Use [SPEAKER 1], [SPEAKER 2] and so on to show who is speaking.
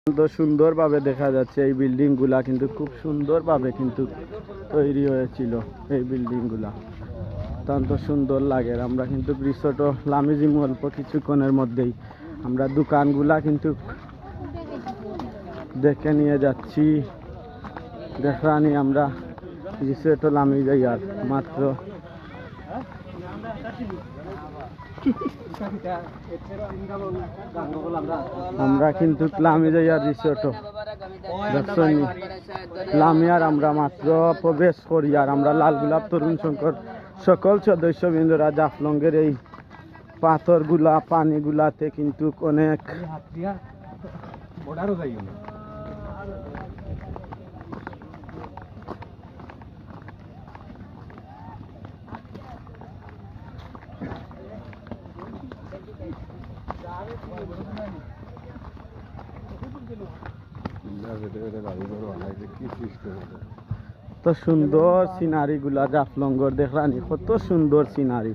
[SPEAKER 1] তো সুন্দরভাবে দেখা যাচ্ছে এই বিল্ডিং গুলা কিন্তু খুব সুন্দরভাবে কিন্তু তৈরি হয়েছিল। এই বিল্ডিং গুলা অত্যন্ত সুন্দর লাগে। আমরা কিন্তু রিসোর্টও লামিজিম অল্প কিছুক্ষণের মধ্যেই আমরা দোকানগুলা কিন্তু দেখে নিয়ে যাচ্ছি। দেখানি আমরা রিসোর্টও লামি যাই আর মাত্র আমরা কিন্তু লামিজাইয়ার রিসোর্টও দেখছি লামিয়ার আমরা মাত্র প্রবেশ করি। আর আমরা লাল গোলাপ তরুণ শঙ্কর সকল সদস্যবৃন্দরা জাফলংয়ের এই পাথরগুলা পানিগুলাতে কিন্তু অনেক তো সুন্দর সিনারি গুলা জাফলংগর দেখলানি কত সুন্দর সিনারি।